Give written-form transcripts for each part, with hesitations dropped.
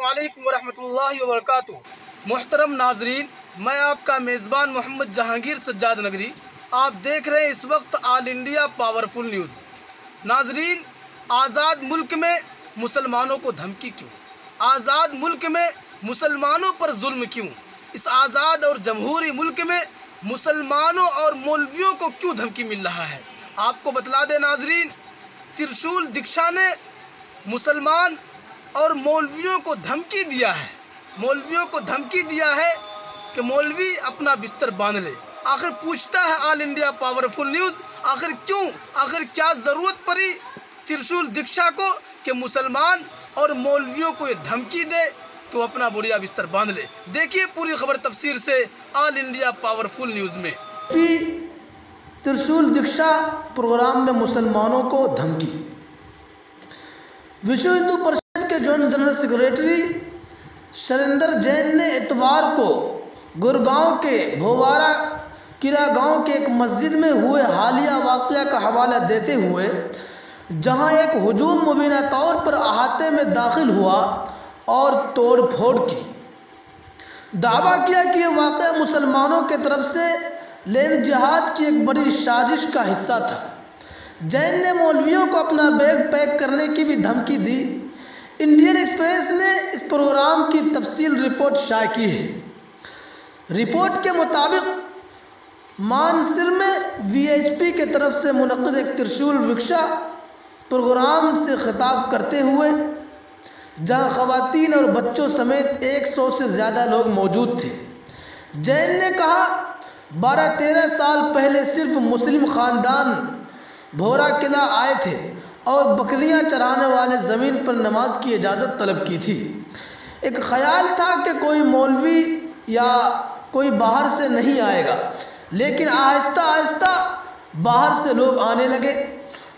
वालेकुम वरहमतुल्लाहि वबरकातुह। मुहतरम नाजरीन, मैं आपका मेज़बान मोहम्मद जहांगीर सज्जाद नगरी। आप देख रहे हैं इस वक्त ऑल इंडिया पावरफुल न्यूज़। नाजरीन, आज़ाद मुल्क में मुसलमानों को धमकी क्यों? आज़ाद मुल्क में मुसलमानों पर जुल्म क्यों? इस आज़ाद और जमहूरी मुल्क में मुसलमानों और मौलवियों को क्यों धमकी मिल रहा है? आपको बतला दें नाजरीन, त्रिशूल दीक्षा ने मुसलमान और मौलवियों को धमकी दिया है। मौलवियों को धमकी दिया है कि मौलवी अपना बिस्तर बांध ले। आखिर पूछता है ऑल इंडिया पावरफुल न्यूज़, आखिर क्यों, आखिर क्या ज़रूरत पड़ी त्रिशूल दीक्षा को कि मुसलमान और मौलवियों को ये धमकी दे कि वो अपना बुढ़िया बिस्तर बांध ले? देखिए पूरी खबर तफसीर से ऑल इंडिया पावरफुल न्यूज़ में। त्रिशूल दीक्षा प्रोग्राम में मुसलमानों को धमकी। विश्व हिंदू परिषद के joint general secretary Shailendra Jain ने इतवार को गुड़गांव के भोवारा किला गांव के एक मस्जिद में हुए हालिया वाक़या का हवाला देते हुए, जहां एक हुजूम मुबीना तौर पर अहाते में दाखिल हुआ और तोड़ फोड़ की, दावा किया कि यह वाक़या मुसलमानों की तरफ से लेन जिहाद की एक बड़ी साजिश का हिस्सा था। जैन ने मौलवियों को अपना बैग पैक करने की भी धमकी दी। इंडियन एक्सप्रेस ने इस प्रोग्राम की तफसील रिपोर्ट शाया की है। रिपोर्ट के मुताबिक मानसर में वीएचपी के तरफ से मुनक़्क़िद एक त्रिशूल दीक्षा प्रोग्राम से खिताब करते हुए, जहां ख़वातीन और बच्चों समेत 100 से ज़्यादा लोग मौजूद थे, जैन ने कहा 12-13 साल पहले सिर्फ मुस्लिम ख़ानदान भोरा किला आए थे और बकरियां चराने वाले ज़मीन पर नमाज की इजाज़त तलब की थी। एक ख्याल था कि कोई मौलवी या कोई बाहर से नहीं आएगा, लेकिन आहिस्ता आहिस्ता बाहर से लोग आने लगे।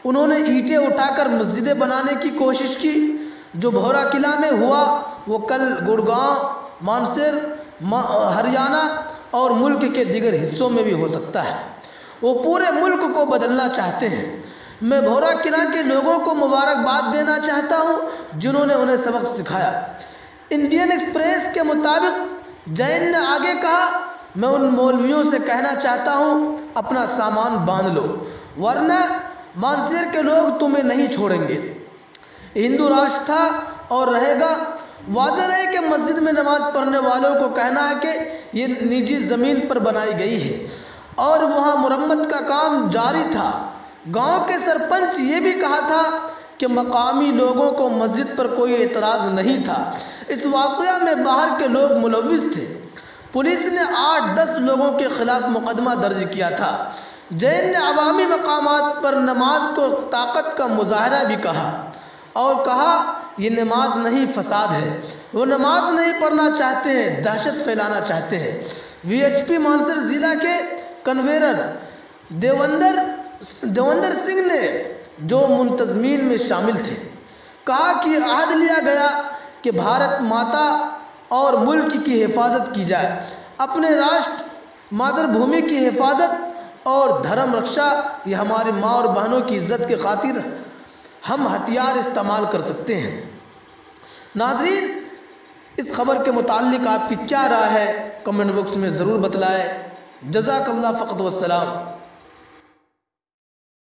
उन्होंने ईंटें उठाकर मस्जिदें बनाने की कोशिश की। जो भोरा किला में हुआ वो कल गुड़गांव, मानसर, हरियाणा और मुल्क के दीगर हिस्सों में भी हो सकता है। वो पूरे मुल्क को बदलना चाहते हैं। मैं भोरा किला के लोगों को मुबारकबाद देना चाहता हूँ जिन्होंने उन्हें सबक सिखाया। इंडियन एक्सप्रेस के मुताबिक जैन ने आगे कहा, मैं उन मौलवियों से कहना चाहता हूँ अपना सामान बांध लो, वरना मानसर के लोग तुम्हें नहीं छोड़ेंगे। हिंदू राष्ट्र था और रहेगा। वाज़ेह रहे कि मस्जिद में नमाज पढ़ने वालों को कहना है कि ये निजी ज़मीन पर बनाई गई है और वहाँ मुरम्मत का काम जारी था। गांव के सरपंच ये भी कहा था कि मकामी लोगों को मस्जिद पर कोई एतराज़ नहीं था। इस वाक़या में बाहर के लोग मुलव्विस थे। पुलिस ने 8-10 लोगों के खिलाफ मुकदमा दर्ज किया था। जैन ने अवामी मकामात पर नमाज को ताकत का मुजाहरा भी कहा और कहा ये नमाज नहीं फसाद है। वो नमाज नहीं पढ़ना चाहते हैं, दहशत फैलाना चाहते हैं। वीएचपी मानसर ज़िला के कन्वेनर देवेंद्र सिंह ने, जो मुंतज़मीन में शामिल थे, कहा कि अहद लिया गया कि भारत माता और मुल्क की हिफाजत की जाए। अपने राष्ट्र मातृभूमि की हिफाजत और धर्म रक्षा, ये हमारी माँ और बहनों की इज्जत के खातिर हम हथियार इस्तेमाल कर सकते हैं। नाज़रीन, इस खबर के मुताल्लिक आपकी क्या राय है? कमेंट बॉक्स में ज़रूर बतलाएं। जज़ाकल्लाह फ़क़त वस्सलाम।